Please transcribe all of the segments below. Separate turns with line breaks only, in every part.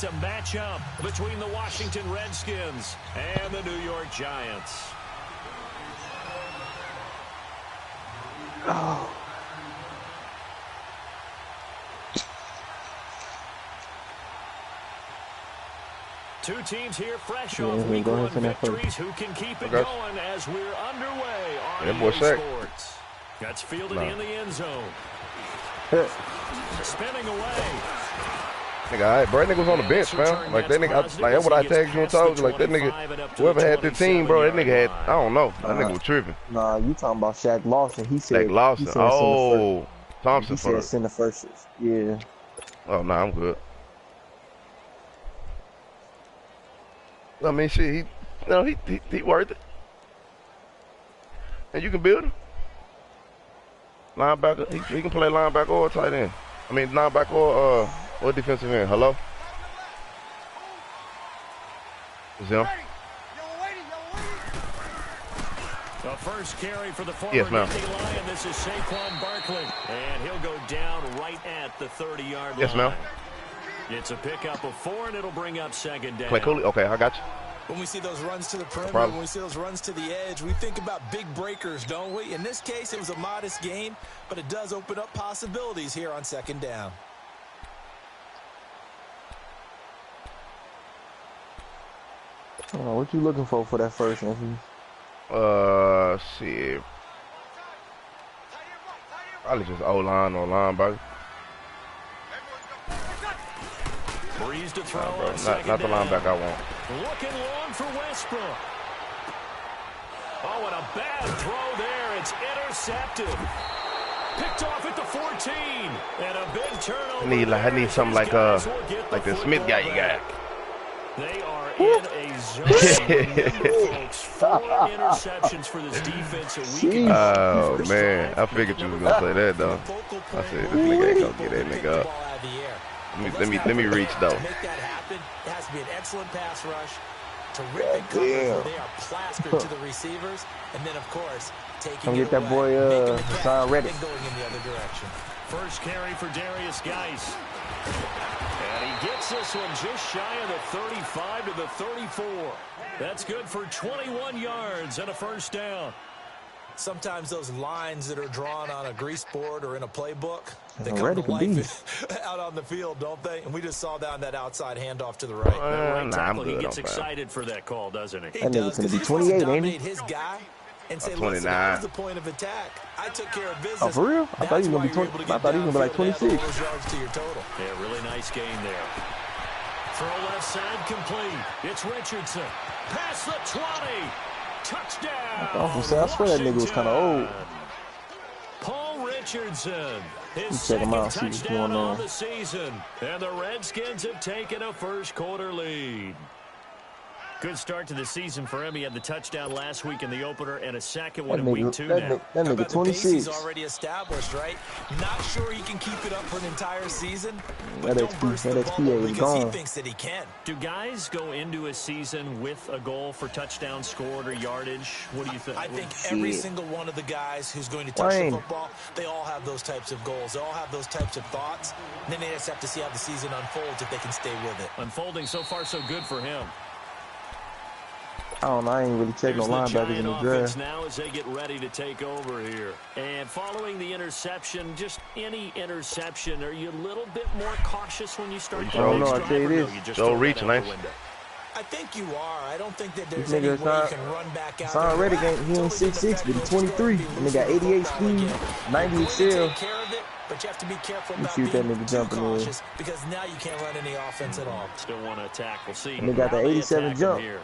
It's a matchup between the Washington Redskins and the New York Giants.
Oh.
Two teams here fresh off week one victories. Who can keep it going as we're underway on EA Sports? That's fielded in the end zone. Spinning away.
Nigga, all right, bro, that nigga was on the bench, fam. Like, that nigga, like, that's what I tagged you and told you. Like, that nigga, whoever had the team, bro, that nigga had, I don't know. That nigga was tripping.
Nah, you talking about Shaq Lawson. He said,
Shaq Lawson. Oh, Thompson
for the center first. Yeah.
Oh, nah, I'm good. I mean, shit, he worth it. And you can build him. Linebacker, he can play linebacker or tight end. I mean, linebacker or defensive end. Hello? Is him?
The first carry for the former Nittany Lion. This is Saquon Barkley. And he'll go down right at the 30-yard line.
Yes, ma'am.
It's a pickup of 4, and it'll bring up second down.
Play Cooley? Okay, I got you.
When we see those runs to the perimeter, when we see those runs to the edge, we think about big breakers, don't we? In this case, it was a modest gain, but it does open up possibilities here on second down.
Oh, what you looking for that first, Anthony?
Shit. Probably just O-line or linebacker.
Breeze to throw
bro. Not the linebacker I want.
Looking long for Westbrook. Oh, and a bad throw there. It's intercepted. Picked off at the 14. And a big turnover.
I need something like the Smith guy you got.
They are in a zone. Remember, folks, 4 interceptions for this defense a week ago.
Oh, man. I figured you was going to say that, though. I said, this nigga ain't going to get that nigga up. Let me reach, though.
To make that happen, it has to be an excellent pass rush. Terrific coverage where they are plastered to the receivers. And then, of course, taking it
that boy, Hassan Reddick.
And going in the other direction.
First carry for Darius Geis. And he gets this one just shy of the 35 to the 34. That's good for 21 yards and a first down.
Sometimes those lines that are drawn on a grease board or in a playbook, they come to life out on the field, don't they? And we just saw down that outside handoff to the right.
He gets excited for that call, doesn't he?
He does, because he wants to dominate his guy and say, listen, that was the point of attack. I took care of business.
Oh, for real? I thought he was going to be 20. I thought he was going to be like 26.
Yards to your total.
Yeah, really nice game there. Throw left side complete. It's Richardson. Past the 20. Touchdown.
I swear that nigga was kind of old.
Paul Richardson. His
second
touchdown on the season. And the Redskins have taken a first quarter lead. Good start to the season for him. He had the touchdown last week in the opener and a second one in week 2 now.
That nigga 26.
He's already established, right? Not sure he can keep it up for an entire season. But
that XP is gone.
He thinks that he can.
Do guys go into a season with a goal for touchdown scored or yardage? What do you think?
I think every single one of the guys who's going to touch the football, they all have those types of goals. They all have those types of thoughts. And then they just have to see how the season unfolds if they can stay with it.
Unfolding so far so good for him.
I don't know. I ain't really checking no linebackers in the draft.
Now as they get ready to take over here. And following the interception, just any interception, are you a little bit more cautious when you start the
next drive? I tell you this.
Don't reach, nice.
I think you are. I don't think that there's any way you can run back out.
Hassan Reddick ain't 6'6", but he's 23. And they got 88 speed, 90 excel.
But you have to be careful about
being
too cautious because now you can't run any offense at all.
Still want to attack. We'll see.
And they got the 87 jump.
Here.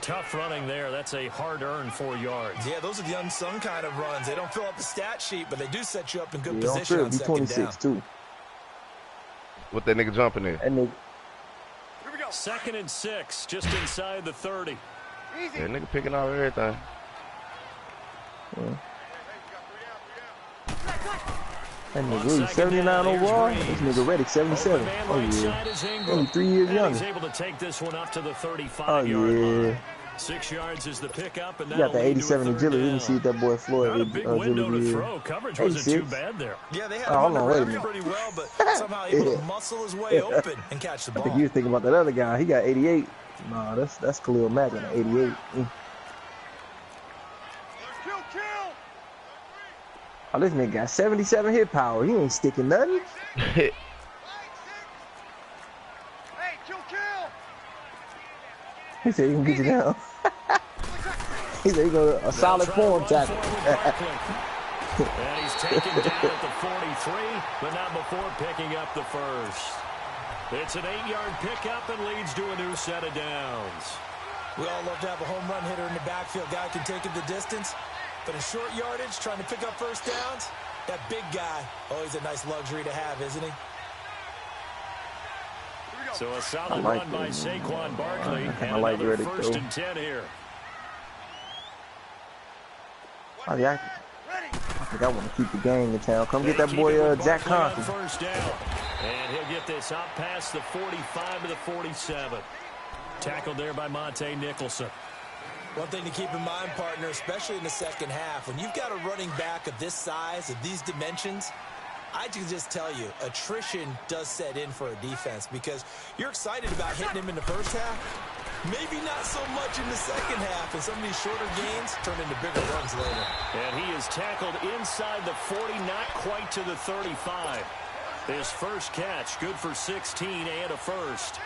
Tough running there. That's a hard-earned 4 yards.
Yeah, those are the unsung kind of runs. They don't fill up the stat sheet, but they do set you up in good position on second
26
down.
too.
What that nigga jumping in?
That nigga.
Here we go. 2nd and 6, just inside the 30.
Yeah, nigga picking out everything.
Yeah. That nigga really 79 overall. This nigga Reddick 77. Oh yeah. Only 3 years younger.
He's able to take this one up to the 35-yard
line.
6 yards is the pickup, and
he got the 87 agility. Let me see if that boy Floyd
a big window to throw. Coverage wasn't too bad there.
Yeah, they had him under pretty well, but somehow able to muscle his way open and catch the ball.
I think you were thinking about that other guy. He got 88. Nah, that's Khalil Mack on 88. Oh, this nigga got 77 hit power. He ain't sticking nothing. He said he can get you down. He said he go a solid form tackle.
And he's taken down at the 43, but not before picking up the first. It's an 8-yard pickup and leads to a new set of downs.
We all love to have a home run hitter in the backfield. Guy can take it the distance. But in short yardage, trying to pick up first downs, that big guy, always a nice luxury to have, isn't he?
So a solid run by Saquon Barkley, and another 1st and 10 here.
I think I want to keep the gang in town. Come get that boy Jack Conklin.
First down. And he'll get this up past the 45 to the 47. Tackled there by Monte Nicholson.
One thing to keep in mind, partner, especially in the second half, when you've got a running back of this size, of these dimensions, I can just tell you, attrition does set in for a defense because you're excited about hitting him in the first half. Maybe not so much in the second half, and some of these shorter gains turn into bigger runs later.
And he is tackled inside the 40, not quite to the 35. His first catch, good for 16 and a first.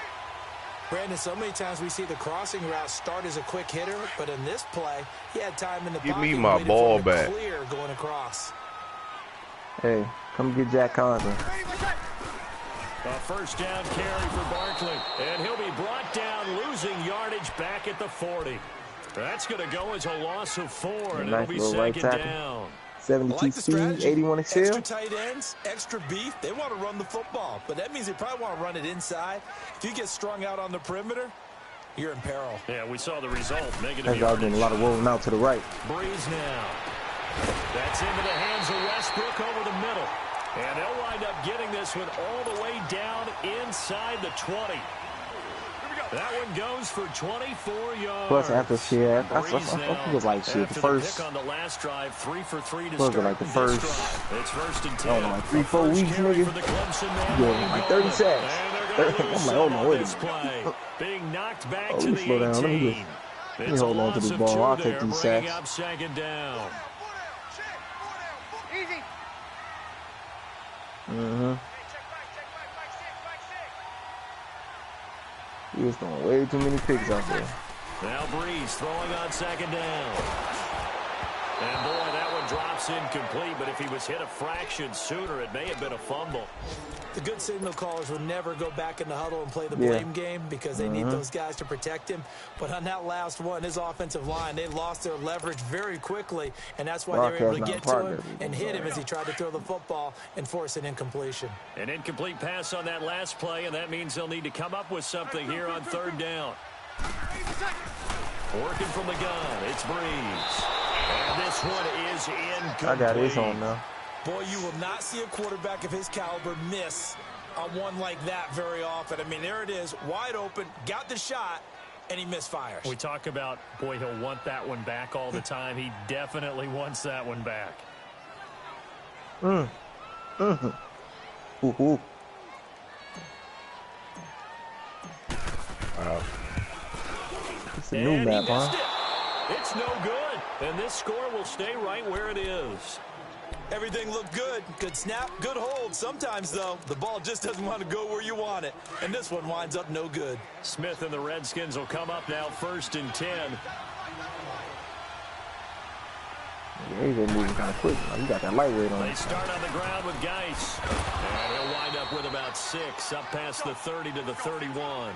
Brandon, so many times we see the crossing route start as a quick hitter, but in this play, he had time in the pocket.
Give me my ball back.
Clear going across.
Hey, come get Jack Conklin.
A first down carry for Barkley, and he'll be brought down, losing yardage back at the 40. That's going to go as a loss of 4, and it'll be second down.
72 speed, 81 excel.
Extra tight ends, extra beef. They want to run the football, but that means they probably want to run it inside. If you get strung out on the perimeter, you're in peril.
Yeah, we saw the result. Negative
yardage. That's been a lot of rolling out to the right.
Breeze now. That's into the hands of Westbrook over the middle. And they'll wind up getting this one all the way down inside the 20. That one goes for 24 yards.
Plus, after shit, I feel like shit. The first.
On the last drive, 3 for 3 to
start
like
the first.
It's 1st and 10.
I don't know, like 3-4 weeks, nigga. Yeah, like 30 sacks. I'm like, hold on, wait a minute.
Being knocked back
let
to
me
the
slow down.
18.
Let me hold on to this ball. I'll take these sacks.
Up second down.
He was throwing way too many picks out there.
Now Breeze throwing on second down. And boy, that one drops incomplete, but if he was hit a fraction sooner, it may have been a fumble.
The good signal callers will never go back in the huddle and play the blame game because they need those guys to protect him. But on that last one, his offensive line, they lost their leverage very quickly, and that's why they were able to get to him and hit him as he tried to throw the football and force an incompletion.
An incomplete pass on that last play, and that means they'll need to come up with something here on third down. Working from the gun, it's Breeze. And this one is incomplete.
I got his on now.
Boy, you will not see a quarterback of his caliber miss on one like that very often. I mean, there it is, wide open, got the shot, and he misfires.
We talk about, boy, he'll want that one back all the time. He definitely wants that one back.
Wow.
It's a new map, huh?
It's no good, and this score will stay right where it is.
Everything looked good. Good snap, good hold. Sometimes, though, the ball just doesn't want to go where you want it. And this one winds up no good.
Smith and the Redskins will come up now 1st and 10.
Yeah, he's been moving kind of quick. You got that lightweight on.
They start on the ground with Geis. And he'll wind up with about 6, up past the 30 to the 31.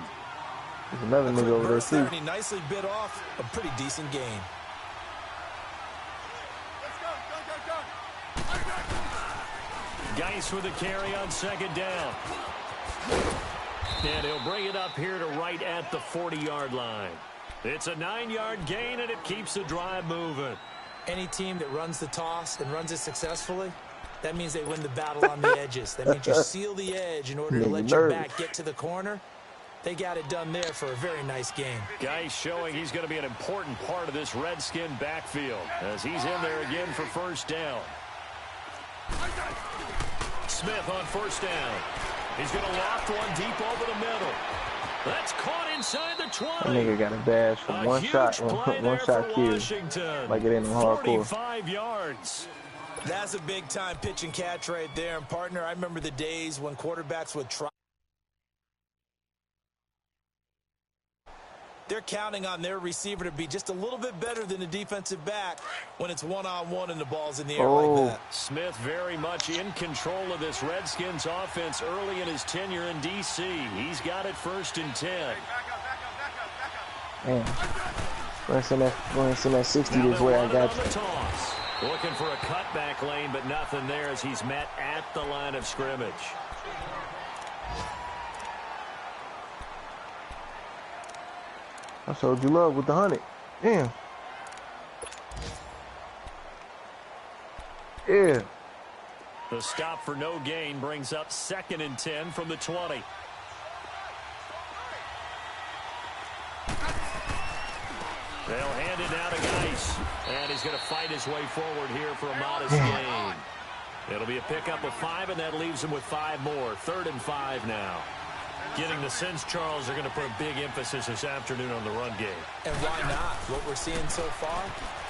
There's another nigga over there, too.
And he nicely bit off a pretty decent gain.
Geis with a carry on second down. And he'll bring it up here to right at the 40-yard line. It's a 9-yard gain, and it keeps the drive moving.
Any team that runs the toss and runs it successfully, that means they win the battle on the edges. That means you seal the edge in order to let your back get to the corner They got it done there for a very nice game.
Guy showing he's going to be an important part of this Redskin backfield as he's in there again for first down. Smith on first down. He's going to loft one deep over the middle. That's caught inside the 20.
That nigga got a dash from one shot kill. Like it ain't no hardcore.
45 yards.
That's a big-time pitch and catch right there. And, partner, I remember the days when quarterbacks would try. They're counting on their receiver to be just a little bit better than the defensive back when it's one-on-one and the ball's in the air like that.
Smith very much in control of this Redskins offense early in his tenure in D.C. He's got it 1st and 10.
Man, go and send that 60 this way. I got you.
Looking for a cutback lane, but nothing there as he's met at the line of scrimmage.
I showed you love with the 100. Damn. Yeah.
The stop for no gain brings up 2nd and 10 from the 20. They'll hand it down to Geis. And he's going to fight his way forward here for a modest gain. It'll be a pickup of 5, and that leaves him with 5 more. 3rd and 5 now. Getting the sense, Charles, are going to put a big emphasis this afternoon on the run game.
And why not? What we're seeing so far,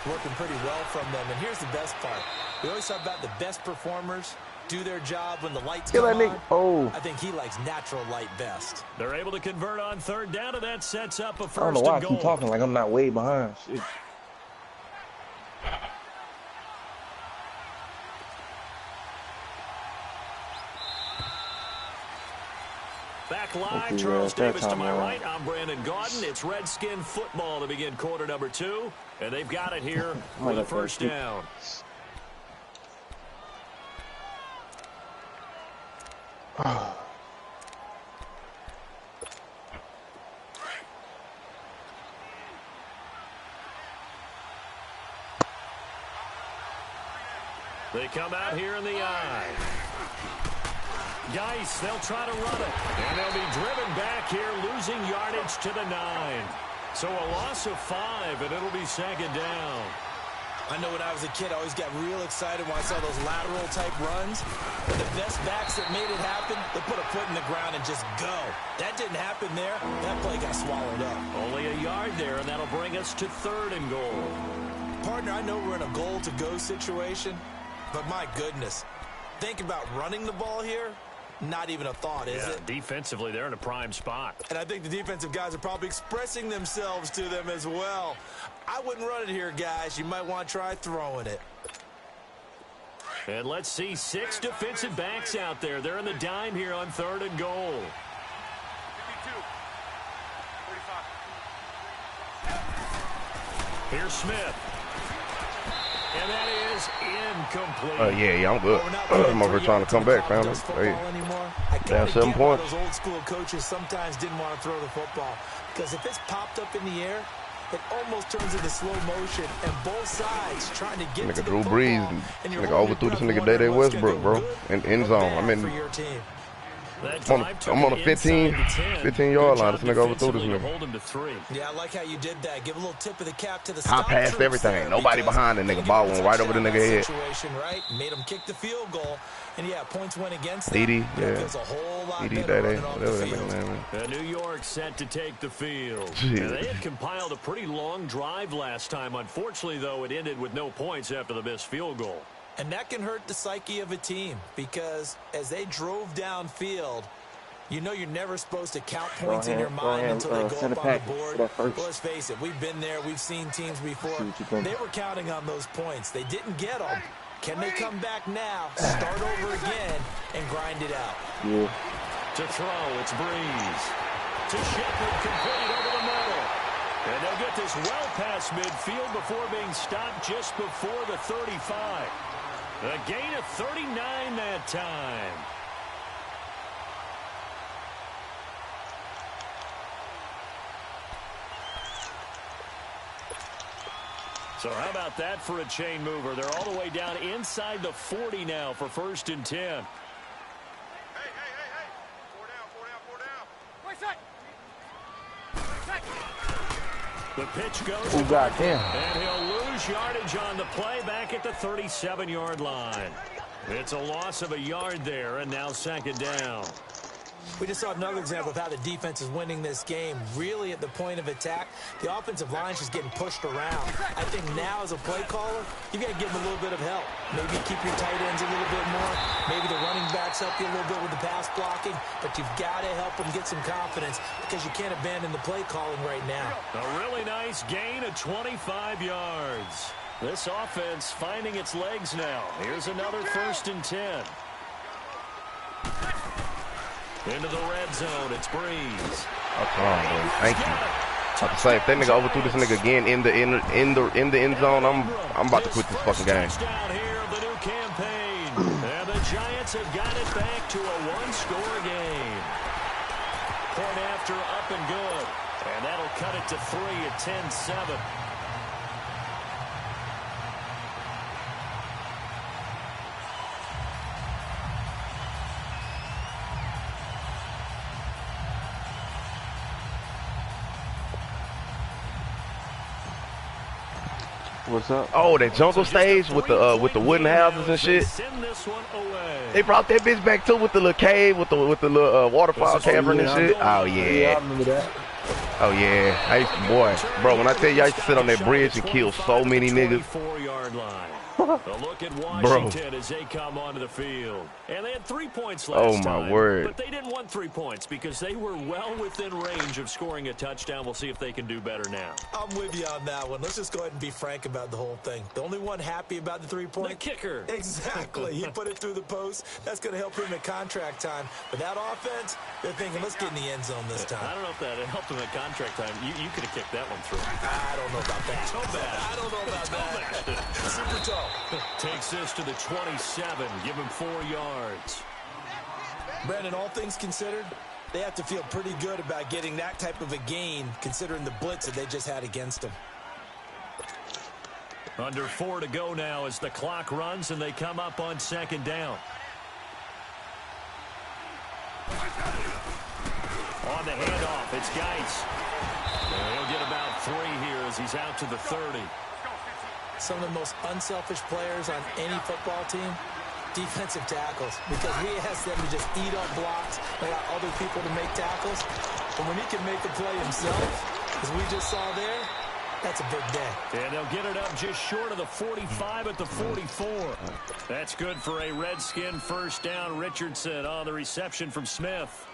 working pretty well from them. And here's the best part. We always talk about the best performers do their job when the lights come on. I think he likes natural light best.
They're able to convert on 3rd down, and that sets up a 1st and goal.
I don't know why I keep talking like I'm not way behind. Shit.
Back live, Charles Davis to my right. I'm Brandon Gaudin. It's Redskin football to begin quarter number 2, and they've got it here for the 1st down. They come out here in the eye. Geis, they'll try to run it. And they'll be driven back here, losing yardage to the 9. So a loss of 5, and it'll be 2nd down.
I know when I was a kid, I always got real excited when I saw those lateral-type runs. But the best backs that made it happen, they put a foot in the ground and just go. That didn't happen there. That play got swallowed up.
Only a yard there, and that'll bring us to 3rd and goal.
Partner, I know we're in a goal-to-go situation, but my goodness, think about running the ball here. Not even a thought, is it?
Defensively, they're in a prime spot.
And I think the defensive guys are probably expressing themselves to them as well. I wouldn't run it here, guys. You might want to try throwing it.
And let's see 6 defensive backs out there. They're in the dime here on 3rd and goal. 52. Here's Smith. And that is incomplete.
Yeah, I'm good. I'm over here trying to come back, fam. Down 7 points.
Those old school coaches sometimes didn't want to throw the football because if it's popped up in the air, it almost turns into slow motion, and both sides trying to get to the
Drew Brees, nigga overthrew this nigga Day Westbrook, bro, in end zone. I'm on a 15-yard line. This nigga overthrew this nigga.
Yeah, I like how you did that. Give a little tip of the cap to the
I passed everything. Nobody behind the nigga. Ball went right over the nigga head.
Right? Made him kick the field goal. And yeah, points went against them.
Edie, yeah.
Feels a whole lot
Edie,
better
whatever that nigga name is.
New York set to take the field. They had compiled a pretty long drive last time. Unfortunately, though, it ended with no points after the missed field goal.
And that can hurt the psyche of a team because as they drove downfield, you know you're never supposed to count points in your mind until they go up on the board. Well, let's face it, we've been there. We've seen teams before. They were counting on those points. They didn't get them. Can they come back now, start over again, and grind it out?
Yeah.
To throw, it's Breeze. To Shepard, complete over the middle. And they'll get this well past midfield before being stopped just before the 35. A gain of 39 that time. So how about that for a chain mover? They're all the way down inside the 40 now for 1st and 10.
Hey. 4 down. Right side.
The pitch goes.
Oh, goddamn.
And he'll lose yardage on the play back at the 37-yard line. It's a loss of a yard there, and now second down.
We just saw another example of how the defense is winning this game. Really at the point of attack, the offensive line's just getting pushed around. I think now as a play caller, you got to give them a little bit of help. Maybe keep your tight ends a little bit more. Maybe the running backs help you a little bit with the pass blocking. But you've got to help them get some confidence because you can't abandon the play calling right now.
A really nice gain of 25 yards. This offense finding its legs now. Here's another 1st and 10. Into the red zone, it's Breeze.
Oh, come on, bro. Thank you. I'm say if that nigga overthrew this nigga again in the end zone, I'm about to quit this fucking game.
Touchdown here of the new campaign. And the Giants have got it back to a one-score game. Point after up and good. And that'll cut it to 3 at 10-7.
What's up?
Oh, that jungle stage with the wooden houses and shit. They brought that bitch back too with the little cave, with the little waterfall cavern and shit. Oh yeah.
I remember that.
Oh yeah. I used to, boy, bro. When I tell you I used to sit on that bridge and kill so many niggas.
24-yard line. A look at Washington as they come onto the field. And they had 3 points last time.
Oh, my word.
But they didn't want 3 points because they were well within range of scoring a touchdown. We'll see if they can do better now.
I'm with you on that one. Let's just go ahead and be frank about the whole thing. The only one happy about the 3-point?
The kicker.
Exactly. He put it through the post. That's going to help him at contract time. But that offense, they're thinking, let's get in the end zone this time.
I don't know if that helped him at contract time. You could have kicked that one through.
I don't know about that.
So bad.
I don't know about that. Super tall.
Takes this to the 27. Give him 4 yards.
Brandon, all things considered, they have to feel pretty good about getting that type of a gain considering the blitz that they just had against them.
Under 4 to go now as the clock runs and they come up on second down. On the handoff, it's Geis. And he'll get about 3 here as he's out to the 30.
Some of the most unselfish players on any football team, defensive tackles, because we ask them to just eat up blocks and allow other people to make tackles. But when he can make the play himself, as we just saw there, that's a big day.
And they'll get it up just short of the 45 at the 44. That's good for a Redskin first down. Richardson on the reception from Smith.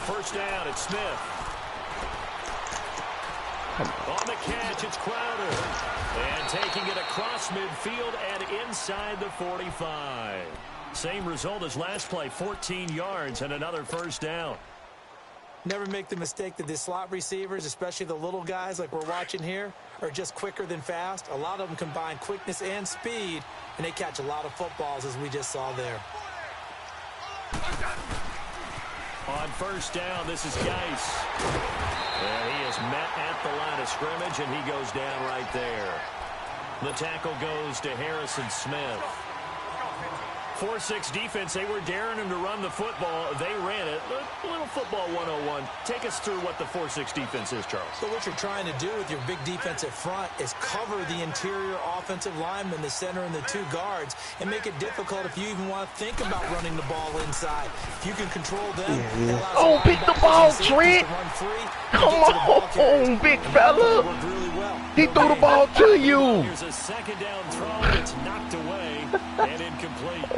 First down, it's Smith. On the catch, it's Crowder. And taking it across midfield and inside the 45. Same result as last play, 14 yards and another first down.
Never make the mistake that the slot receivers, especially the little guys like we're watching here, are just quicker than fast. A lot of them combine quickness and speed, and they catch a lot of footballs as we just saw there.
On first down, this is Geis. And he is met at the line of scrimmage, and he goes down right there. The tackle goes to Harrison Smith. 4-6 defense, they were daring him to run the football. They ran it. A little football 101. Take us through what the 4-6 defense is, Charles.
So what you're trying to do with your big defensive front is cover the interior offensive lineman, the center, and the 2 guards, and make it difficult if you even want to think about running the ball inside. If you can control them,
oh, pick the ball, Trent. Come on, big fella. He threw the ball to you.
Here's a second down throw that's knocked away and incomplete.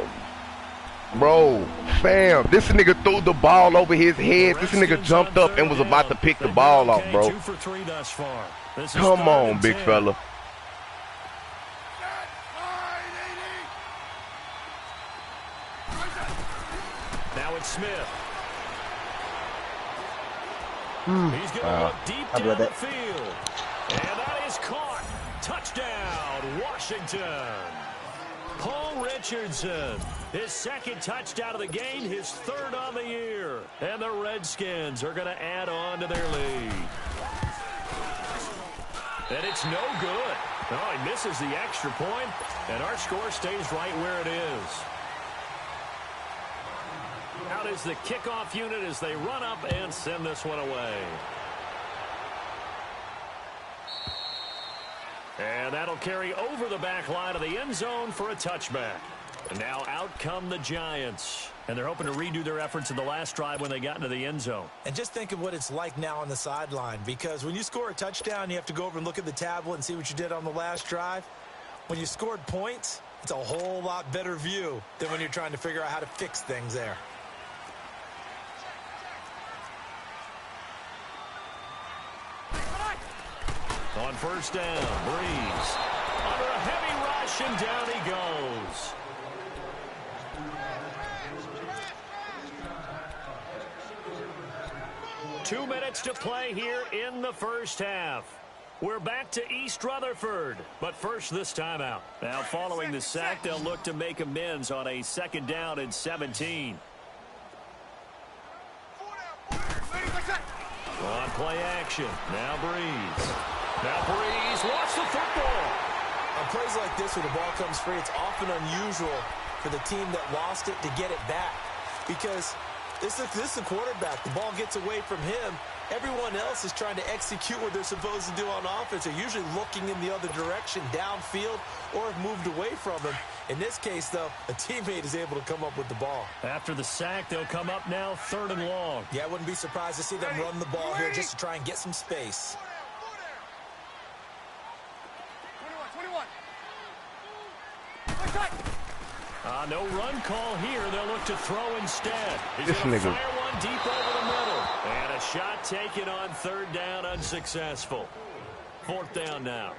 Bro, fam, this nigga threw the ball over his head. This nigga jumped up and was about to pick the ball off, bro.
2 for 3 thus far.
Come on, big fella.
Now it's Smith. He's going to look deep down the field. And that is caught. Touchdown, Washington. Paul Richardson. His second touchdown of the game, his third on the year. And the Redskins are going to add on to their lead. And it's no good. Oh, he misses the extra point, and our score stays right where it is. Out is the kickoff unit as they run up and send this one away. And that'll carry over the back line of the end zone for a touchback. And now out come the Giants. And they're hoping to redo their efforts in the last drive when they got into the end zone.
And just think of what it's like now on the sideline. Because when you score a touchdown, you have to go over and look at the tablet and see what you did on the last drive. When you scored points, it's a whole lot better view than when you're trying to figure out how to fix things there.
On first down, Breeze. Under a heavy rush, and down he goes. Two minutes to play here in the first half. We're back to East Rutherford, but first this timeout. Now following the sack, they'll look to make amends on a second down and 17. On play action, now Breeze. Now Breeze, watch the football.
On plays like this where the ball comes free, it's often unusual for the team that lost it to get it back. Because this is a quarterback. The ball gets away from him. Everyone else is trying to execute what they're supposed to do on offense. They're usually looking in the other direction, downfield, or have moved away from him. In this case, though, a teammate is able to come up with the ball.
After the sack, they'll come up now 3rd and long.
Yeah, I wouldn't be surprised to see them run the ball here just to try and get some space.
No run call here. They'll look to throw instead. He's
This
going to
nigga.
fire one deep over the middle. And a shot taken on 3rd down, unsuccessful. 4th down now.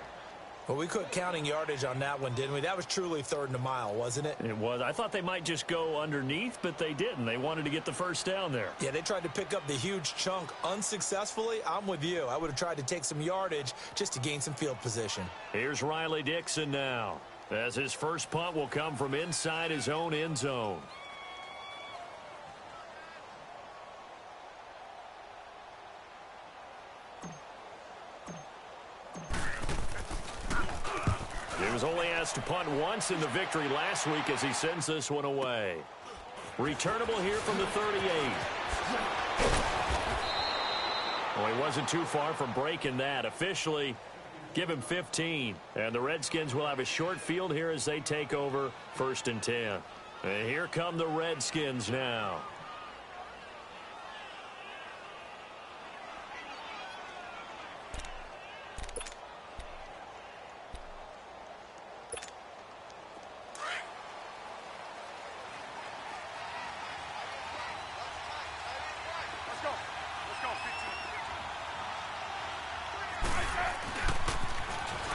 Well, we quit counting yardage on that one, didn't we? That was truly 3rd and a mile, wasn't it?
It was. I thought they might just go underneath, but they didn't. They wanted to get the first down there.
Yeah, they tried to pick up the huge chunk unsuccessfully. I'm with you. I would have tried to take some yardage just to gain some field position.
Here's Riley Dixon now, as his first punt will come from inside his own end zone. He was only asked to punt once in the victory last week as he sends this one away. Returnable here from the 38. Well, he wasn't too far from breaking that. Officially, give him 15. And the Redskins will have a short field here as they take over 1st and 10. And here come the Redskins now.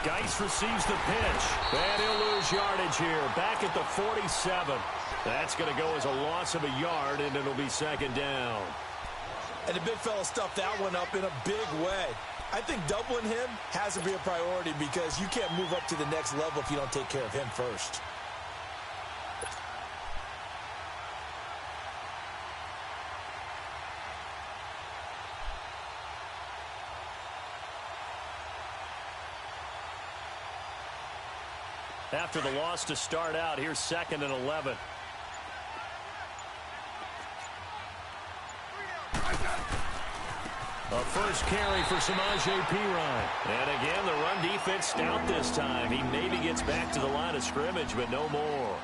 Geis receives the pitch, and he'll lose yardage here, back at the 47. That's going to go as a loss of a yard, and it'll be 2nd down.
And the big fella stuffed that one up in a big way. I think doubling him has to be a priority because you can't move up to the next level if you don't take care of him first.
After the loss to start out, here's 2nd and 11. A first carry for Samaje Perine. And again, the run defense stout this time. He maybe gets back to the line of scrimmage, but no more.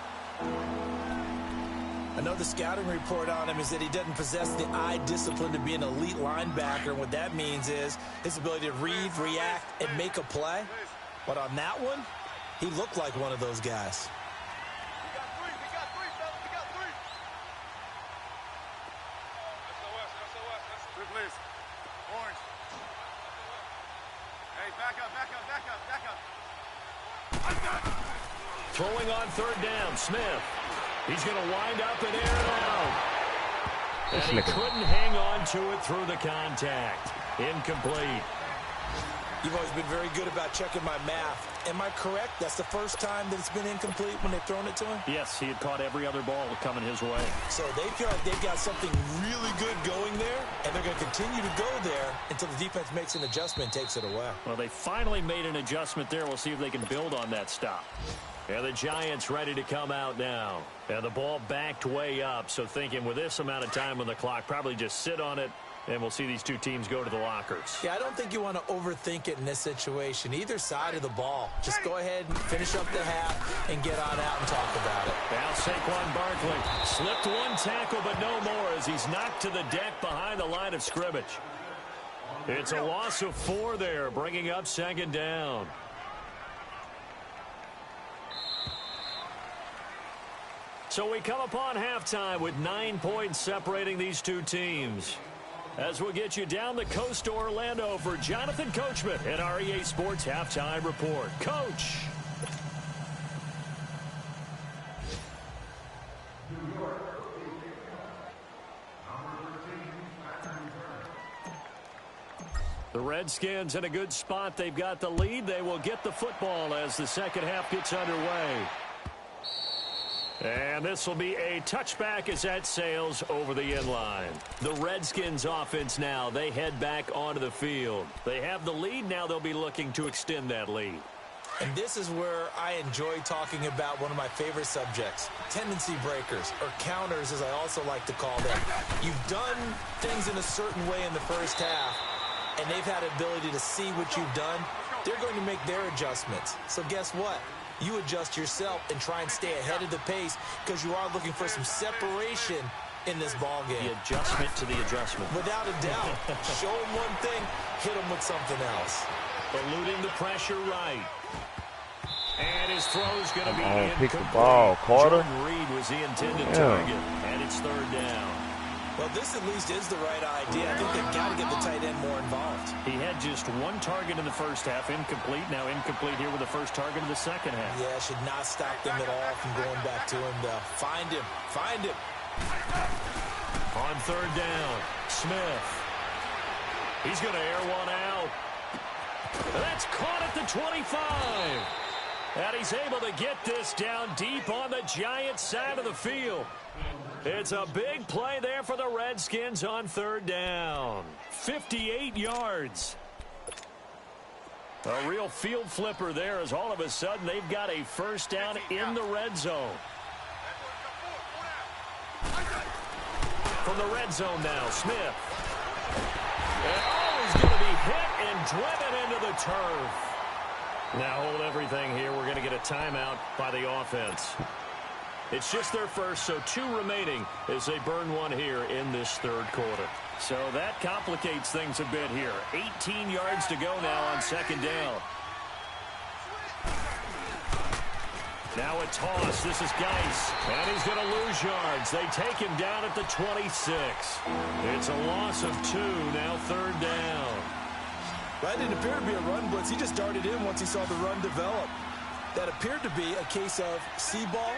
I know the scouting report on him is that he doesn't possess the eye discipline to be an elite linebacker. And what that means is his ability to read, react, and make a play. But on that one, he looked like one of those guys.
We got three, fellas. We got three. SOS. Please. Orange. Hey, back up.
Throwing on 3rd down, Smith. He's going to wind up and air it out. And he couldn't hang on to it through the contact. Incomplete.
You've always been very good about checking my math. Am I correct? That's the first time that it's been incomplete when they've thrown it to him?
Yes, he had caught every other ball coming his way.
So they feel like they've got something really good going there, and they're going to continue to go there until the defense makes an adjustment and takes it away.
Well, they finally made an adjustment there. We'll see if they can build on that stop. And the Giants ready to come out now. And the ball backed way up, so thinking with this amount of time on the clock, probably just sit on it, and we'll see these two teams go to the lockers.
Yeah, I don't think you want to overthink it in this situation. Either side of the ball. Just go ahead and finish up the half and get on out and talk about it.
Now Saquon Barkley slipped one tackle, but no more as he's knocked to the deck behind the line of scrimmage. It's a loss of 4 there, bringing up second down. So we come upon halftime with 9 points separating these two teams. As we'll get you down the coast to Orlando for Jonathan Coachman at our EA Sports Halftime Report. Coach. The Redskins in a good spot. They've got the lead. They will get the football as the second half gets underway. And this will be a touchback as that sails over the inline. The Redskins offense now, they head back onto the field. They have the lead. Now they'll be looking to extend that lead.
And this is where I enjoy talking about one of my favorite subjects, tendency breakers, or counters as I also like to call them. You've done things in a certain way in the first half, and they've had the ability to see what you've done. They're going to make their adjustments. So guess what? You adjust yourself and try and stay ahead of the pace because you are looking for some separation in this ball game.
The adjustment to the adjustment.
Without a doubt. Show them one thing, hit them with something else.
Eluding the pressure right. And his throw's going to be incomplete.
Pick the ball, Carter.
Jordan Reed was the intended target, and it's third down.
Well, this at least is the right idea. I think they've got to get the tight end more involved.
He had just one target in the first half, incomplete. Now incomplete here with the first target of the second half.
Yeah, should not stop them at all from going back to him, though. Find him. Find him.
On third down, Smith. He's going to air one out. That's caught at the 25. And he's able to get this down deep on the Giants side of the field. It's a big play there for the Redskins on third down. 58 yards. A real field flipper there as all of a sudden they've got a first down in the red zone. From the red zone now, Smith. And he's going to be hit and driven into the turf. Now hold everything here. We're going to get a timeout by the offense. It's just their first, so 2 remaining as they burn one here in this third quarter. So that complicates things a bit here. 18 yards to go now on second down. Now a toss. This is Geis. And he's going to lose yards. They take him down at the 26. It's a loss of 2. Now third down.
That didn't appear to be a run blitz. He just darted in once he saw the run develop. That appeared to be a case of see ball,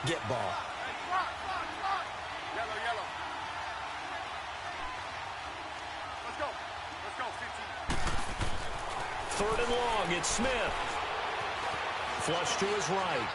get ball.
Yellow, yellow. Let's go. Let's go, 15.
Third and long. It's Smith. Flush to his right.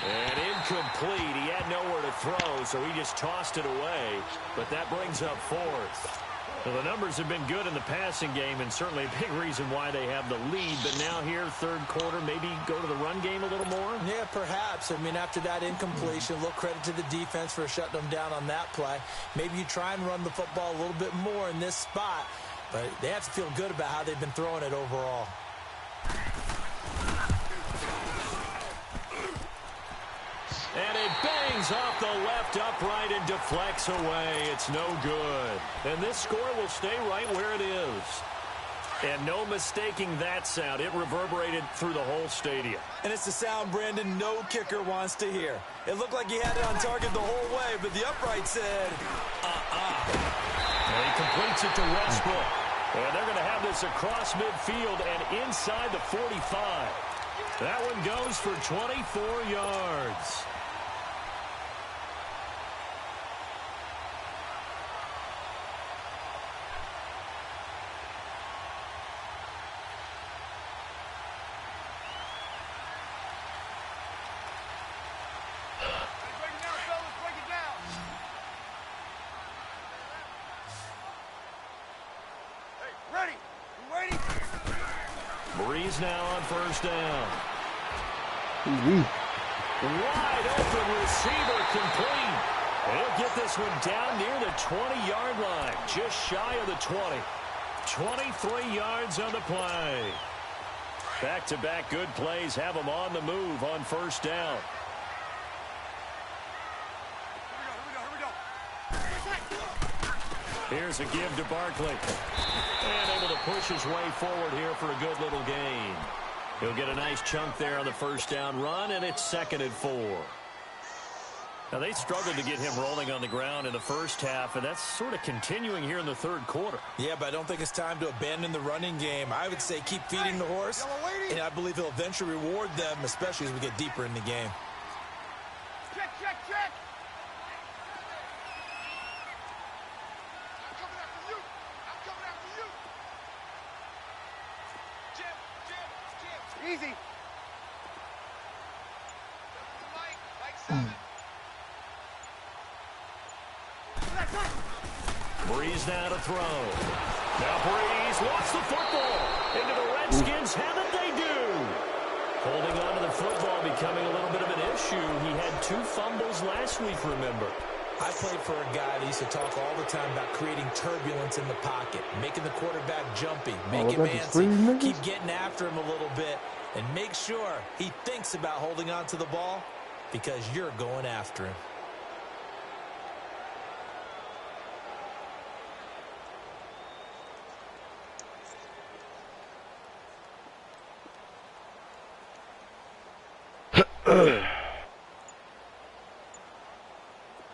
And incomplete. He had nowhere to throw, so he just tossed it away. But that brings up fourth. Well, the numbers have been good in the passing game, and certainly a big reason why they have the lead. But now here, third quarter, maybe go to the run game a little more?
Yeah, perhaps. I mean, after that incompletion, a little credit to the defense for shutting them down on that play. Maybe you try and run the football a little bit more in this spot. But they have to feel good about how they've been throwing it overall.
And it bangs off the left upright and deflects away. It's no good. And this score will stay right where it is. And no mistaking that sound. It reverberated through the whole stadium.
And it's the sound, Brandon, no kicker wants to hear. It looked like he had it on target the whole way, but the upright said,
And he completes it to Westbrook. And they're going to have this across midfield and inside the 45. That one goes for 24 yards. Breeze now on first down. Wide open receiver complete. He'll get this one down near the 20-yard line, just shy of the 20. 23 yards on the play. Back-to-back good plays have them on the move on first down. Here's a give to Barkley. And able to push his way forward here for a good little gain. He'll get a nice chunk there on the first down run, and it's 2nd and 4. Now, they struggled to get him rolling on the ground in the first half, and that's sort of continuing here in the third quarter.
Yeah, but I don't think it's time to abandon the running game. I would say keep feeding the horse, and I believe he'll eventually reward them, especially as we get deeper in the game.
Check, check, check. Easy.
Breeze now to throw. Now Breeze lost the football. Into the Redskins' hand they do. Holding on to the football becoming a little bit of an issue. He had 2 fumbles last week, remember.
I played for a guy that used to talk all the time about creating turbulence in the pocket, making the quarterback jumpy, make him antsy, keep getting after him a little bit, and make sure he thinks about holding on to the ball because you're going after him.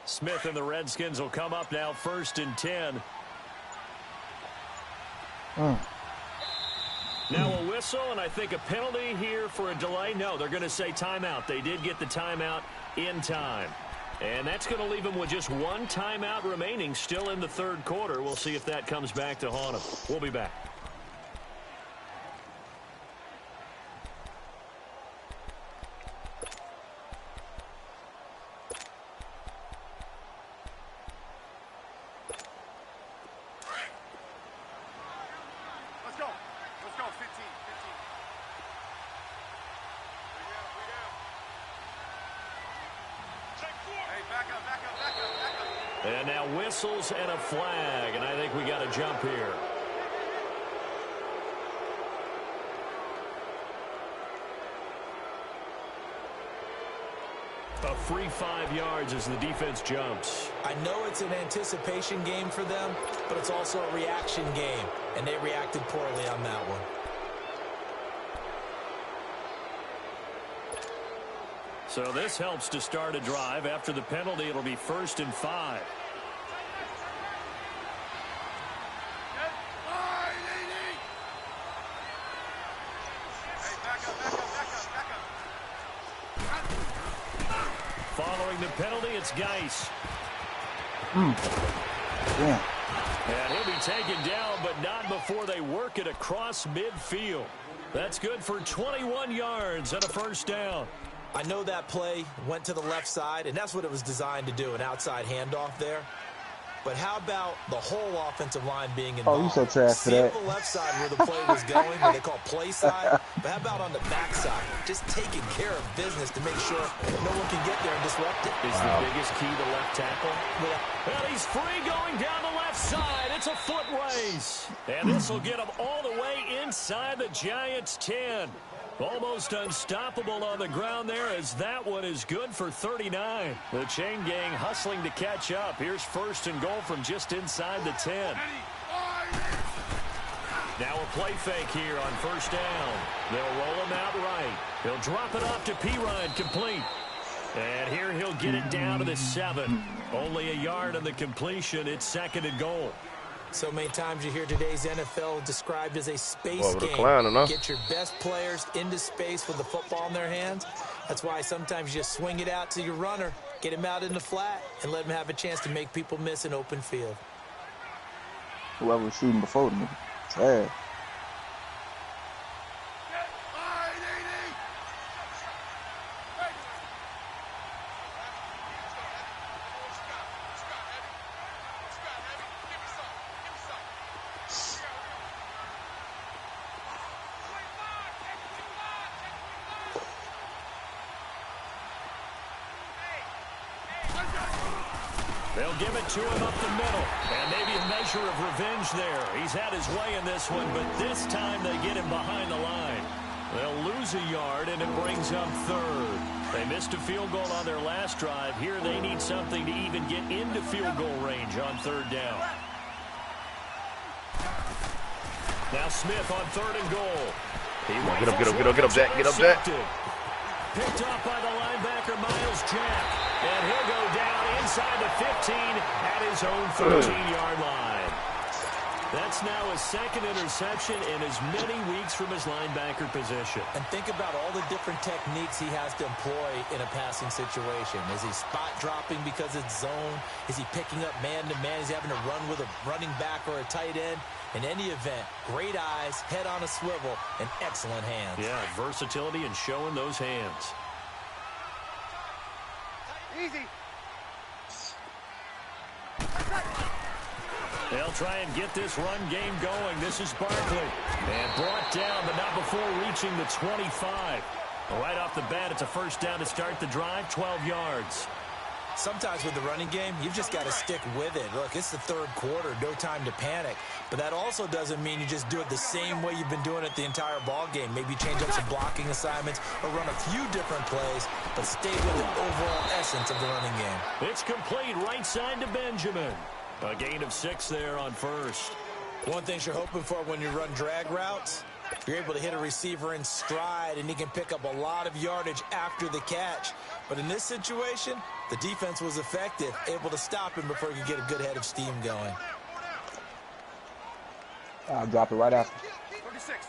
Smith and the Redskins will come up now 1st and 10. Now a whistle, and I think a penalty here for a delay. No, they're going to say timeout. They did get the timeout in time. And that's going to leave them with just 1 timeout remaining still in the third quarter. We'll see if that comes back to haunt them. We'll be back. And now whistles and a flag, and I think we got a jump here. A free 5 yards as the defense jumps.
I know it's an anticipation game for them, but it's also a reaction game, and they reacted poorly on that one.
So this helps to start a drive. After the penalty, it'll be 1st and 5. Following the penalty, it's Geis.
Yeah.
And he'll be taken down, but not before they work it across midfield. That's good for 21 yards and a first down.
I know that play went to the left side, and that's what it was designed to do, an outside handoff there. But how about the whole offensive line being involved?
Oh, you so trash for that.
See on the left side where the play was going, what they call play side. But how about on the back side? Just taking care of business to make sure no one can get there and disrupt it.
Is the biggest key the left tackle?
Yeah.
Well, he's free going down the left side. It's a foot race. And this will get him all the way inside the Giants' 10. Almost unstoppable on the ground there as that one is good for 39. The chain gang hustling to catch up. Here's 1st and goal from just inside the 10. Now a play fake here on 1st down. They'll roll him out right. He'll drop it off to Pirine, complete. And here he'll get it down to the 7. Only a yard on the completion. It's 2nd and goal.
So many times you hear today's NFL described as a space game. Get your best players into space with the football in their hands. That's why sometimes you just swing it out to your runner, get him out in the flat, and let him have a chance to make people miss an open field.
Whoever was shooting before me. Sad.
They'll give it to him up the middle. And maybe a measure of revenge there. He's had his way in this one, but this time they get him behind the line. They'll lose a yard, and it brings up third. They missed a field goal on their last drive. Here they need something to even get into field goal range on third down. Now Smith on third and goal.
Get up, Jack. Get up, Jack.
Picked up by the linebacker, Miles Jack. And he'll go down inside the 15 at his own 13-yard line. That's now his second interception in as many weeks from his linebacker position.
And think about all the different techniques he has to employ in a passing situation. Is he spot dropping because it's zone? Is he picking up man-to-man? Is he having to run with a running back or a tight end? In any event, great eyes, head on a swivel, and excellent hands.
Yeah, versatility and showing those hands.
Easy.
They'll try and get this run game going. This is Barkley. And brought down, but not before reaching the 25. Right off the bat, it's a first down to start the drive, 12 yards.
Sometimes with the running game, you've just got to stick with it. Look, it's the third quarter, no time to panic. But that also doesn't mean you just do it the same way you've been doing it the entire ball game. Maybe change up some blocking assignments or run a few different plays, but stay with the overall essence of the running game.
It's complete right side to Benjamin. A gain of 6 there on first.
One thing you're hoping for when you run drag routes, you're able to hit a receiver in stride, and he can pick up a lot of yardage after the catch. But in this situation, the defense was effective, able to stop him before he could get a good head of steam going.
I'll drop it right after.
36.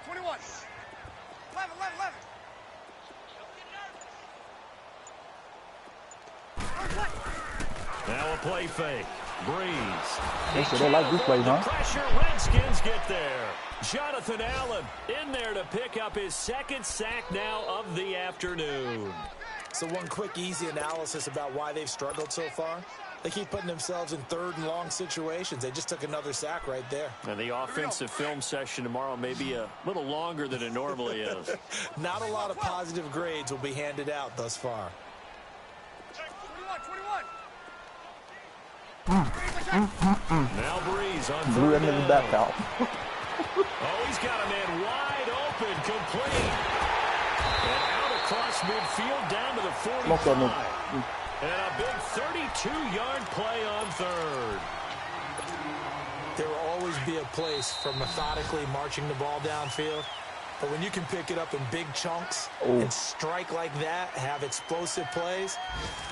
21. 11.
Now a play fake. Breeze.
They like this play, huh?
Pressure. Redskins get there. Jonathan Allen in there to pick up his second sack now of the afternoon.
So one quick, easy analysis about why they've struggled so far. They keep putting themselves in third and long situations. They just took another sack right there.
And the offensive film session tomorrow may be a little longer than it normally is.
Not a lot of positive grades will be handed out thus far.
21.
Now Breeze on
Blew
third
him in the
down.
back out.
Oh, he's got a man wide open, complete. And out across midfield down to the 45. And a big 32-yard play on third.
There will always be a place for methodically marching the ball downfield. But when you can pick it up in big chunks and strike like that, have explosive plays,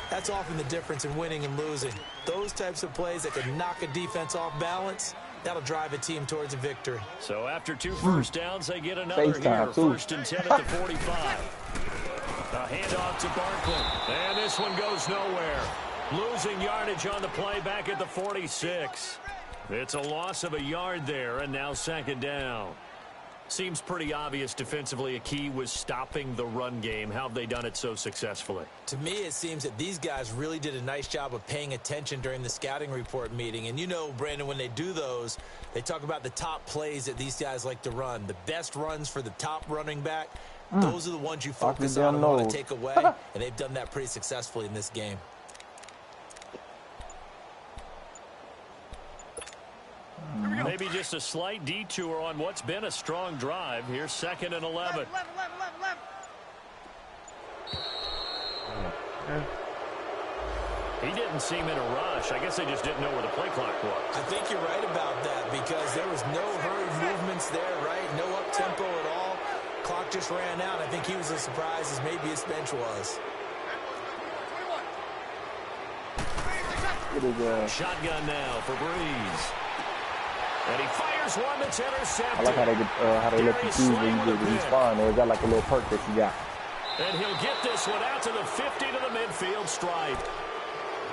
that's often the difference in winning and losing. Those types of plays that can knock a defense off balance, that'll drive a team towards a victory.
So after 2 first downs, they get another here. First and 10 at the 45. A handoff to Barkley. And this one goes nowhere. Losing yardage on the play back at the 46. It's a loss of a yard there, and now second down. Seems pretty obvious defensively a key was stopping the run game. How have they done it so successfully?
To me, it seems that these guys really did a nice job of paying attention during the scouting report meeting. And you know, Brandon, when they do those, they talk about the top plays that these guys like to run. The best runs for the top running back, those are the ones you focus on and want to take away. And they've done that pretty successfully in this game.
Maybe just a slight detour on what's been a strong drive. Here's second and 11.
11.
He didn't seem in a rush. I guess they just didn't know where the play clock was.
I think you're right about that because there was no hurried movements there, right? No up-tempo at all. Clock just ran out. I think he was as surprised as maybe his bench was.
It is
Shotgun now for Breeze. And he fires one that's intercepted.
I like how they let you choose when you get to respond. Or is that like a little perk that you got?
And he'll get this one out to the 50 to the midfield stripe.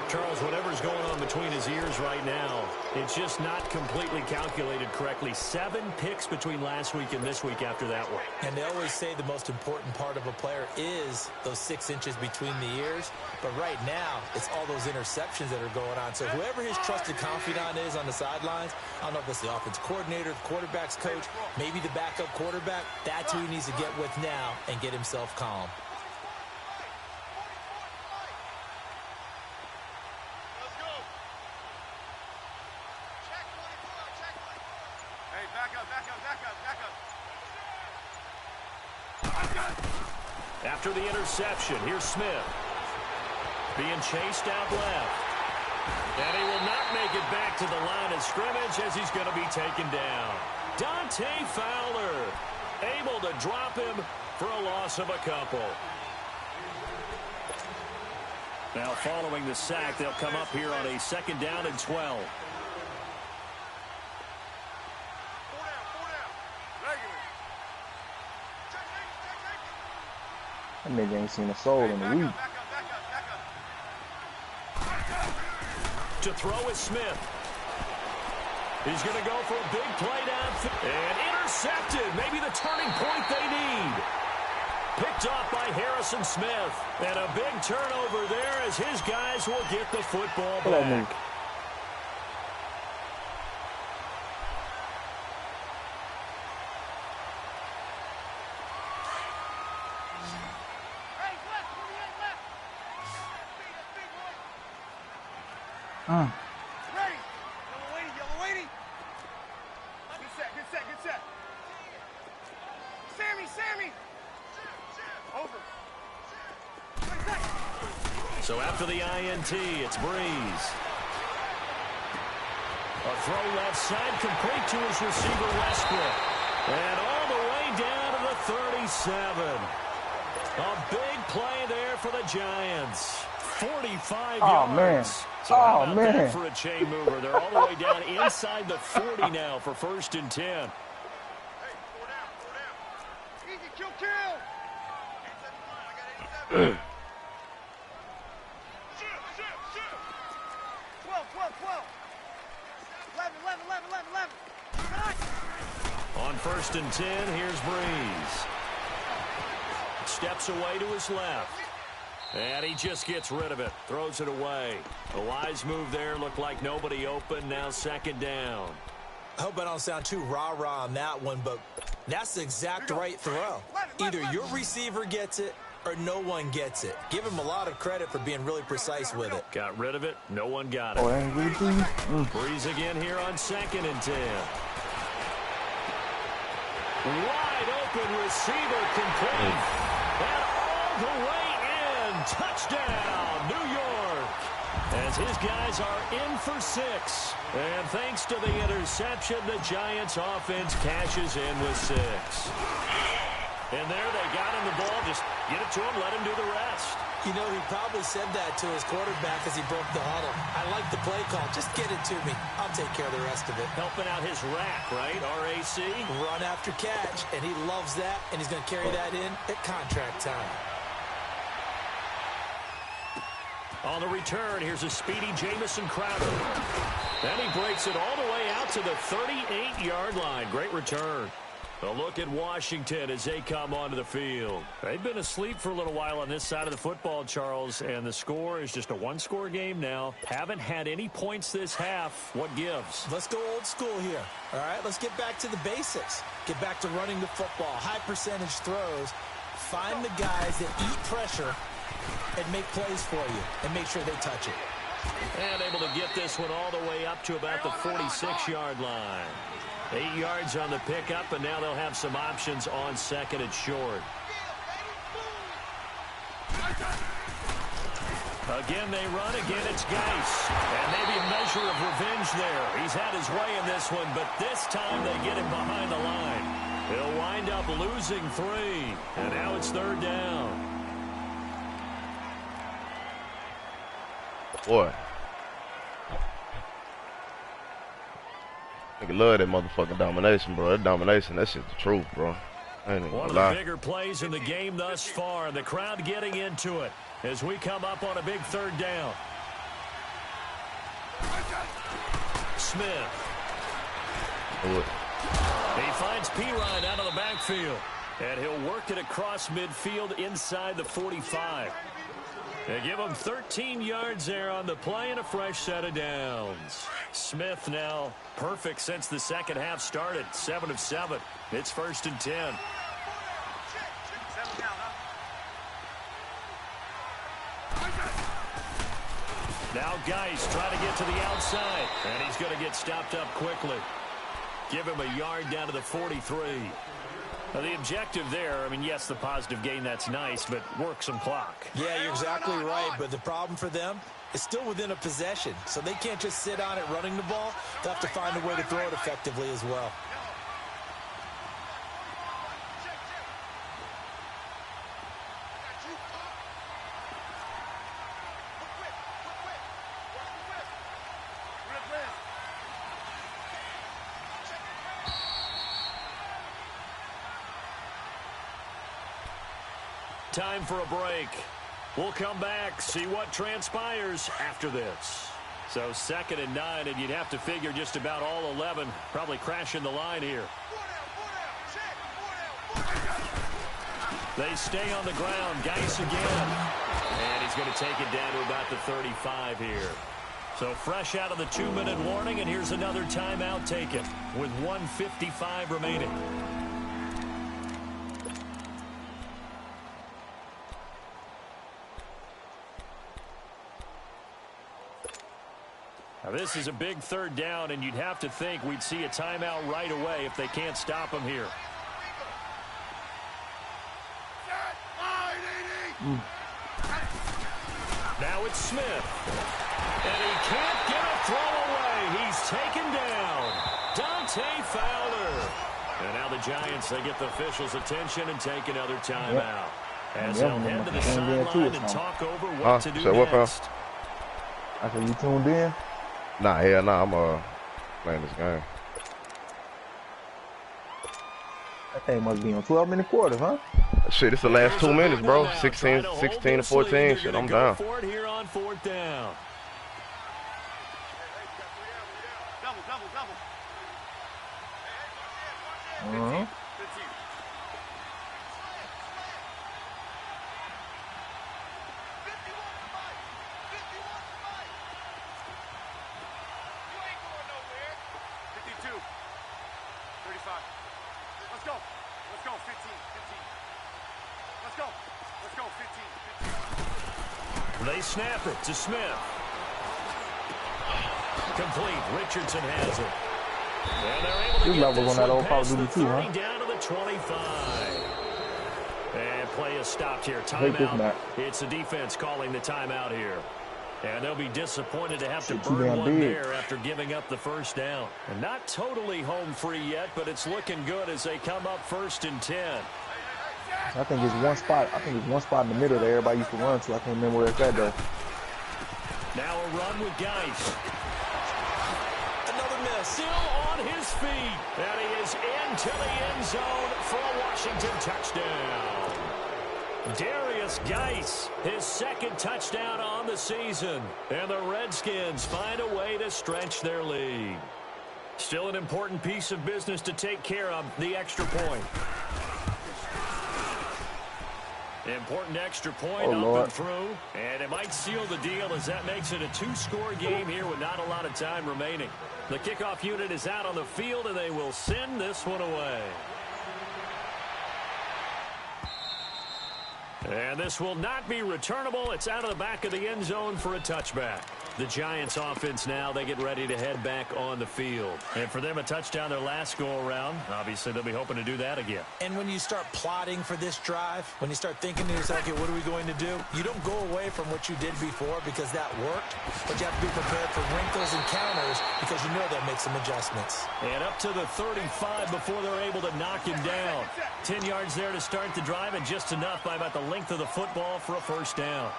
Charles, whatever's going on between his ears right now, it's just not completely calculated correctly. 7 picks between last week and this week after that one.
And they always say the most important part of a player is those 6 inches between the ears. But right now, it's all those interceptions that are going on. So whoever his trusted confidant is on the sidelines, I don't know if it's the offense coordinator, the quarterback's coach, maybe the backup quarterback, that's who he needs to get with now and get himself calm.
After the interception, here's Smith. Being chased out left. And he will not make it back to the line of scrimmage as he's going to be taken down. Dante Fowler able to drop him for a loss of a couple. Now following the sack, they'll come up here on a 2nd down and 12.
That nigga ain't seen a soul in a week.
To throw is Smith. He's going to go for a big play downfield. And intercepted. Maybe the turning point they need. Picked off by Harrison Smith. And a big turnover there as his guys will get the football back.
Ready. Yellow lady. Good set. Sammy. Over.
So after the INT, it's Breeze. A throw left side, complete to his receiver, Westbrook. And all the way down to the 37. A big play there for the Giants. 45 yards.
Man.
So how about that for a chain mover? They're all the way down inside the 40 now for 1st and 10.
Hey, 4 down. Easy, kill. 12. 11.
On 1st and 10, here's Breeze. Steps away to his left. And he just gets rid of it. Throws it away. A wise move there. Looked like nobody open. Now 2nd down.
I hope I don't sound too rah-rah on that one, but that's the exact right throw. Either your receiver gets it or no one gets it. Give him a lot of credit for being really precise with it.
Got rid of it. No one got it. Breeze again here on 2nd and 10. Wide open receiver complete. And all the way in. Touchdown, New York. As his guys are in for 6. And thanks to the interception, the Giants offense cashes in with 6. And there they got him the ball. Just get it to him, let him do the rest.
You know, he probably said that to his quarterback as he broke the huddle. I like the play call. Just get it to me. I'll take care of the rest of it.
Helping out his rack, right? RAC.
Run after catch, and he loves that, and he's going to carry that in at contract time.
On the return, here's a speedy Jamison Crowder. Then he breaks it all the way out to the 38-yard line. Great return. A look at Washington as they come onto the field. They've been asleep for a little while on this side of the football, Charles, and the score is just a 1-score game now. Haven't had any points this half. What gives?
Let's go old school here. All right, let's get back to the basics. Get back to running the football, high percentage throws. Find the guys that eat pressure and make plays for you and make sure they touch it.
And able to get this one all the way up to about the 46-yard line. 8 yards on the pickup, and now they'll have some options on 2nd and short. Again, they run. Again, it's Geis. And maybe a measure of revenge there. He's had his way in this one, but this time they get him behind the line. He'll wind up losing 3, and now it's 3rd down.
Boy. Nigga love that motherfucking domination, bro. That domination, that shit's the truth, bro. I ain't even
One of
gonna lie.
the bigger plays in the game thus far. The crowd getting into it as we come up on a big 3rd down. Smith. He finds Pirine out of the backfield. And he'll work it across midfield inside the 45. They give him 13 yards there on the play and a fresh set of downs. Smith now perfect since the second half started. 7 of 7. It's 1st and 10. Now Geis trying to get to the outside. And he's going to get stopped up quickly. Give him a yard down to the 43. Now, the objective there, I mean, yes, the positive gain, that's nice, but work some clock.
Yeah, you're exactly right, but the problem for them is still within a possession, so they can't just sit on it running the ball. They'll have to find a way to throw it effectively as well.
Time for a break. We'll come back, see what transpires after this. So 2nd and 9, and you'd have to figure just about all 11 probably crashing the line here. They stay on the ground. Geis again. And he's going to take it down to about the 35 here. So fresh out of the 2-minute warning, and here's another timeout taken with 1:55 remaining. Now this is a big 3rd down, and you'd have to think we'd see a timeout right away if they can't stop him here. Now it's Smith. And he can't get a throw away. He's taken down. Dante Fowler. And now the Giants, they get the officials' attention and take another timeout. As they'll head to the sideline and talk over what to do next.
I said, you tuned in?
Nah, hell nah, I'm playing this game.
That thing must be on 12-minute quarters, huh?
Shit, it's the last 2 minutes, bro. 16 to 14. Shit, I'm down.
For it here on 4th down.
Uh-huh.
They snap it to Smith. Complete. Richardson has it. And they're able to get this one past the 30 down to the 25. And play is stopped here. Timeout. It's the defense calling the timeout here. And they'll be disappointed to have to burn one there after giving up the 1st down. And not totally home free yet, but it's looking good as they come up 1st and 10.
I think it's one spot. I think it's one spot in the middle that everybody used to run to. I can't remember where it's at though.
Now a run with Geis. Another miss. Still on his feet. And he is into the end zone for a Washington touchdown. Darius Geis, his 2nd touchdown on the season. And the Redskins find a way to stretch their lead. Still an important piece of business to take care of, the extra point. Important extra point up and through, and it might seal the deal as that makes it a 2-score game here with not a lot of time remaining. The kickoff unit is out on the field, and they will send this one away. And this will not be returnable. It's out of the back of the end zone for a touchback. The Giants offense now, they get ready to head back on the field. And for them, a touchdown their last go-around. Obviously, they'll be hoping to do that again.
And when you start plotting for this drive, when you start thinking to yourself, okay, what are we going to do? You don't go away from what you did before because that worked, but you have to be prepared for wrinkles and counters because you know they'll make some adjustments.
And up to the 35 before they're able to knock him down. 10 yards there to start the drive, and just enough by about the length of the football for a 1st down.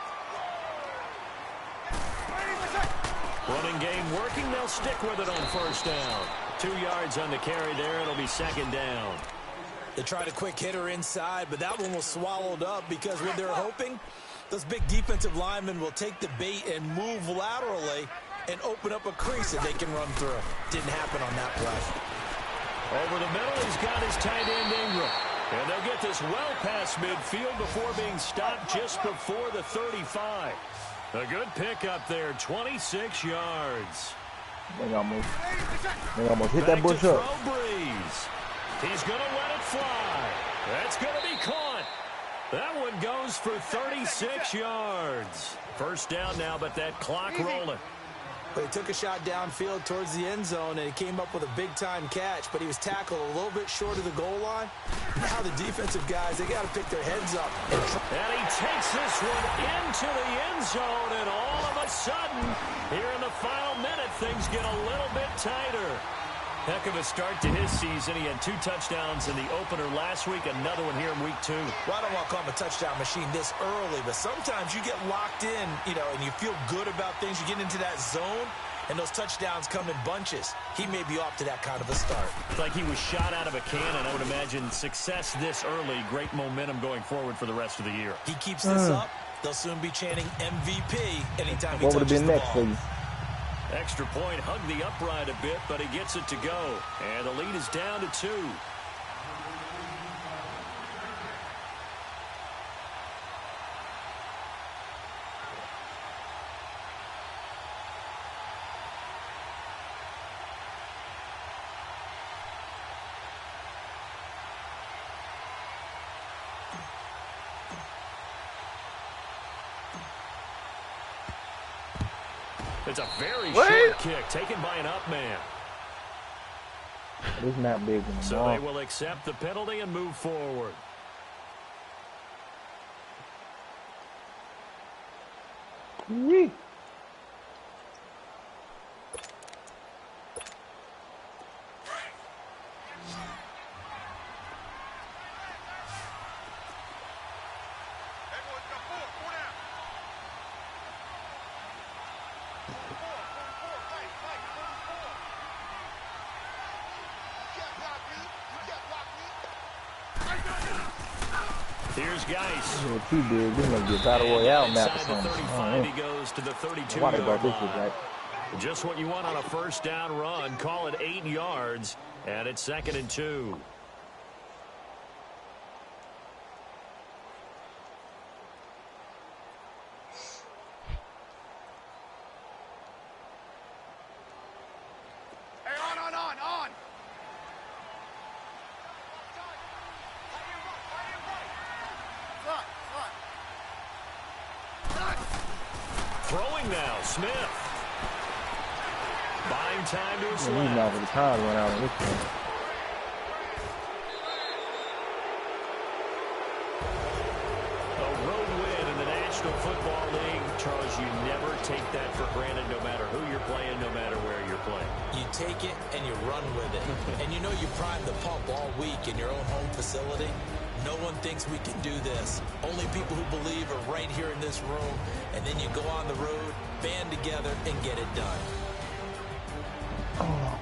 Running game working. They'll stick with it on 1st down. 2 yards on the carry there. It'll be 2nd down.
They tried a quick hitter inside, but that one was swallowed up because when they're hoping, those big defensive linemen will take the bait and move laterally and open up a crease that they can run through. Didn't happen on that play.
Over the middle, he's got his tight end Ingram. And they'll get this well past midfield before being stopped just before the 35. A good pickup there, 26 yards.
They almost hit that bush up.
Breeze. He's going to let it fly. That's going to be caught. That one goes for 36 yards. First down now, but that clock rolling.
But he took a shot downfield towards the end zone, and he came up with a big-time catch, but he was tackled a little bit short of the goal line. Now the defensive guys, they got to pick their heads up.
And he takes this one into the end zone, and all of a sudden, here in the final minute, things get a little bit tighter. Heck of a start to his season. He had 2 touchdowns in the opener last week, another one here in week 2.
Well, I don't want to call him a touchdown machine this early, but sometimes you get locked in, you know, and you feel good about things. You get into that zone, and those touchdowns come in bunches. He may be off to that kind of a start.
It's like he was shot out of a cannon. I would imagine success this early, great momentum going forward for the rest of the year.
He keeps this up, they'll soon be chanting MVP anytime he touches the ball.
What would have been next for you?
Extra point, hugged the upright a bit, but he gets it to go. And the lead is down to 2. It's a very short kick taken by an up man.
It's not big enough.
So they will accept the penalty and move forward.
Wee.
Here's Geis.
Too big. This must be a battle royale map or
Inside the
something.
35, he goes to the 32
Why they
yard
brought this
line.
right?
Just what you want on a first down run. Call it 8 yards, and it's 2nd and 2. Throwing now, Smith. Buying time to his left.
He's not for the time to run out of this one.
A road win in the National Football League. Charles, you never take that for granted no matter who you're playing, no matter where you're playing.
You take it and you run with it. And you know you primed the pump all week in your own home facility. No one thinks we can do this. Only people who believe are right here in this room. And then you go on the road, band together, and get it done.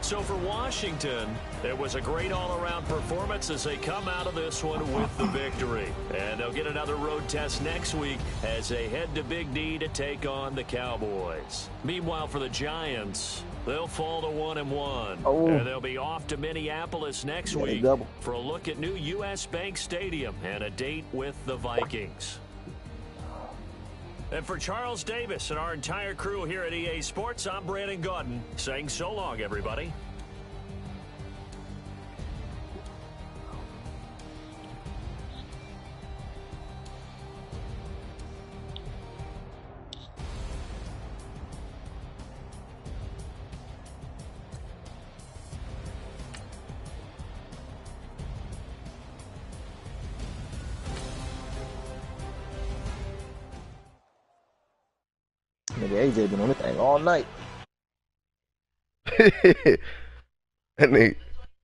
So for Washington, it was a great all-around performance as they come out of this one with the victory. And they'll get another road test next week as they head to Big D to take on the Cowboys. Meanwhile, for the Giants, they'll fall to 1-1. And they'll be off to Minneapolis next week for a look at new U.S. Bank Stadium and a date with the Vikings. And for Charles Davis and our entire crew here at EA Sports, I'm Brandon Gaudin saying so long, everybody.
Nigga, AJ been on this thing all night.
That nigga.